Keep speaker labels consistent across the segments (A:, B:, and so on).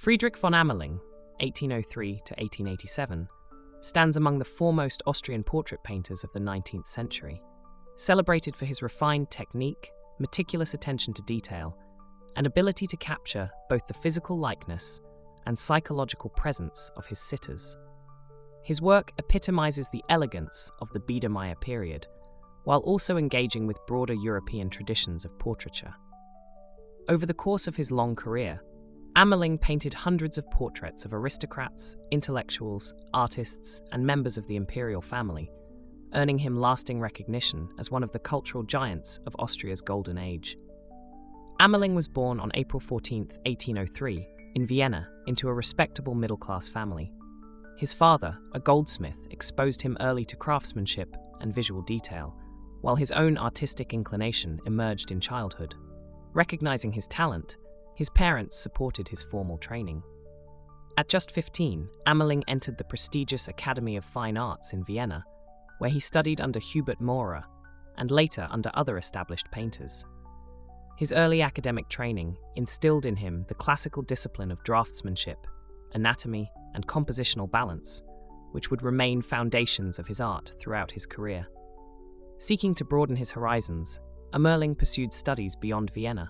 A: Friedrich von Amerling, 1803 to 1887, stands among the foremost Austrian portrait painters of the 19th century, celebrated for his refined technique, meticulous attention to detail, and ability to capture both the physical likeness and psychological presence of his sitters. His work epitomizes the elegance of the Biedermeier period, while also engaging with broader European traditions of portraiture. Over the course of his long career, Amerling painted hundreds of portraits of aristocrats, intellectuals, artists, and members of the imperial family, earning him lasting recognition as one of the cultural giants of Austria's golden age. Amerling was born on April 14, 1803, in Vienna, into a respectable middle-class family. His father, a goldsmith, exposed him early to craftsmanship and visual detail, while his own artistic inclination emerged in childhood. Recognizing his talent, his parents supported his formal training. At just 15, Amerling entered the prestigious Academy of Fine Arts in Vienna, where he studied under Hubert Maurer and later under other established painters. His early academic training instilled in him the classical discipline of draftsmanship, anatomy, and compositional balance, which would remain foundations of his art throughout his career. Seeking to broaden his horizons, Amerling pursued studies beyond Vienna.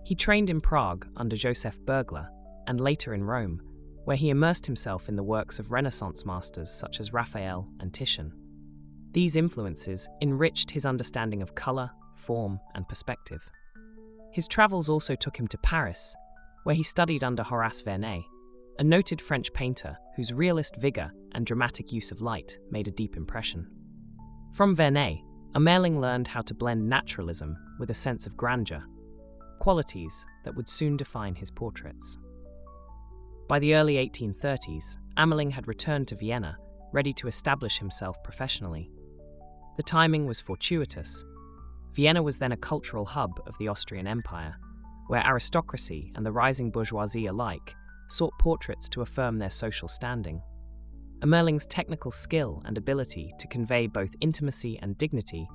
A: He trained in Prague under Joseph Bergler and later in Rome, where he immersed himself in the works of Renaissance masters such as Raphael and Titian. These influences enriched his understanding of color, form, and perspective. His travels also took him to Paris, where he studied under Horace Vernet, a noted French painter whose realist vigor and dramatic use of light made a deep impression. From Vernet, Amerling learned how to blend naturalism with a sense of grandeur, qualities that would soon define his portraits. By the early 1830s, Amerling had returned to Vienna, ready to establish himself professionally. The timing was fortuitous. Vienna was then a cultural hub of the Austrian Empire, where aristocracy and the rising bourgeoisie alike sought portraits to affirm their social standing. Amerling's technical skill and ability to convey both intimacy and dignity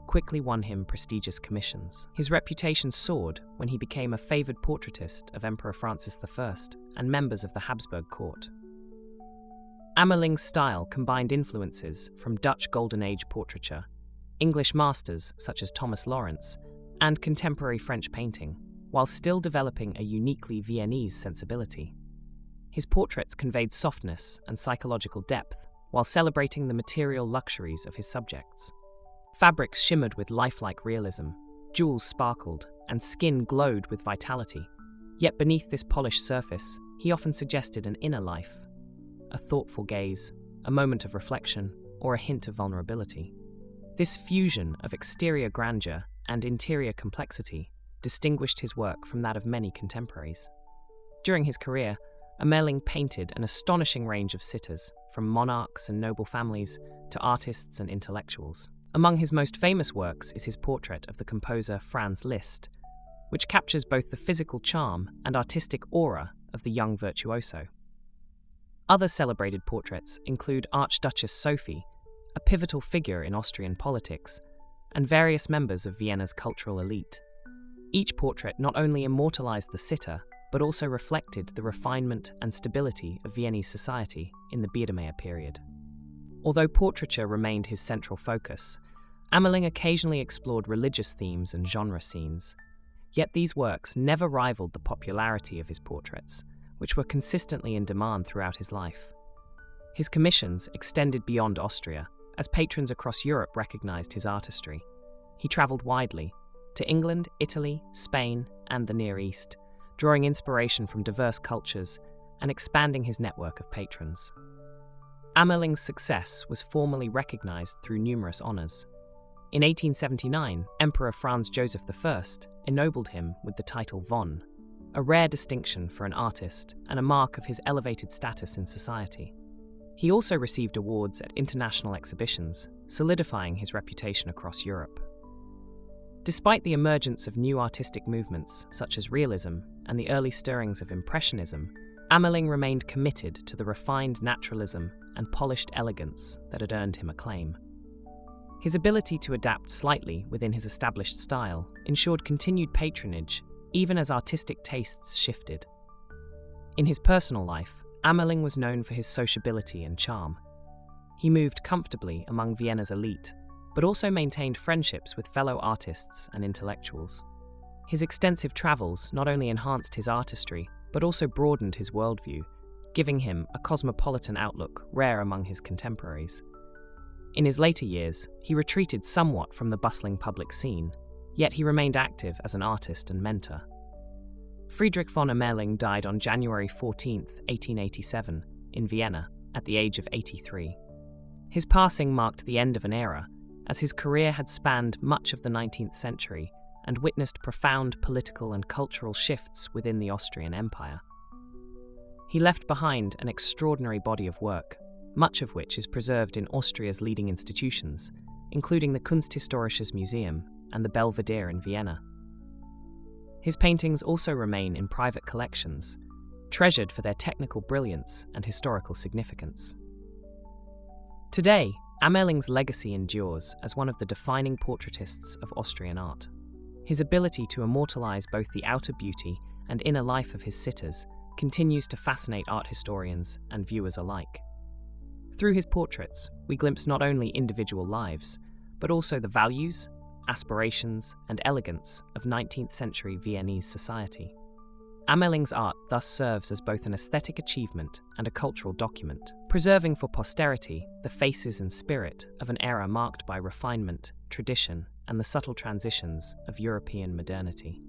A: quickly won him prestigious commissions. His reputation soared when he became a favored portraitist of Emperor Francis I and members of the Habsburg court. Amerling's style combined influences from Dutch Golden Age portraiture, English masters such as Thomas Lawrence, and contemporary French painting, while still developing a uniquely Viennese sensibility. His portraits conveyed softness and psychological depth, while celebrating the material luxuries of his subjects. Fabrics shimmered with lifelike realism, jewels sparkled, and skin glowed with vitality. Yet beneath this polished surface, he often suggested an inner life, a thoughtful gaze, a moment of reflection, or a hint of vulnerability. This fusion of exterior grandeur and interior complexity distinguished his work from that of many contemporaries. During his career, Amerling painted an astonishing range of sitters, from monarchs and noble families to artists and intellectuals. Among his most famous works is his portrait of the composer Franz Liszt, which captures both the physical charm and artistic aura of the young virtuoso. Other celebrated portraits include Archduchess Sophie, a pivotal figure in Austrian politics, and various members of Vienna's cultural elite. Each portrait not only immortalized the sitter, but also reflected the refinement and stability of Viennese society in the Biedermeier period. Although portraiture remained his central focus, Amerling occasionally explored religious themes and genre scenes. Yet these works never rivaled the popularity of his portraits, which were consistently in demand throughout his life. His commissions extended beyond Austria, as patrons across Europe recognized his artistry. He traveled widely, to England, Italy, Spain, and the Near East, drawing inspiration from diverse cultures and expanding his network of patrons. Amerling's success was formally recognized through numerous honors. In 1879, Emperor Franz Joseph I ennobled him with the title von, a rare distinction for an artist and a mark of his elevated status in society. He also received awards at international exhibitions, solidifying his reputation across Europe. Despite the emergence of new artistic movements such as realism and the early stirrings of Impressionism, Amerling remained committed to the refined naturalism and polished elegance that had earned him acclaim. His ability to adapt slightly within his established style ensured continued patronage even as artistic tastes shifted. In his personal life, Amerling was known for his sociability and charm. He moved comfortably among Vienna's elite, but also maintained friendships with fellow artists and intellectuals. His extensive travels not only enhanced his artistry, but also broadened his worldview, giving him a cosmopolitan outlook rare among his contemporaries. In his later years, he retreated somewhat from the bustling public scene, yet he remained active as an artist and mentor. Friedrich von Amerling died on January 14, 1887, in Vienna, at the age of 83. His passing marked the end of an era, as his career had spanned much of the 19th century and witnessed profound political and cultural shifts within the Austrian Empire. He left behind an extraordinary body of work, much of which is preserved in Austria's leading institutions, including the Kunsthistorisches Museum and the Belvedere in Vienna. His paintings also remain in private collections, treasured for their technical brilliance and historical significance. Today, Amerling's legacy endures as one of the defining portraitists of Austrian art. His ability to immortalize both the outer beauty and inner life of his sitters continues to fascinate art historians and viewers alike. Through his portraits, we glimpse not only individual lives, but also the values, aspirations, and elegance of 19th century Viennese society. Amerling's art thus serves as both an aesthetic achievement and a cultural document, preserving for posterity the faces and spirit of an era marked by refinement, tradition, and the subtle transitions of European modernity.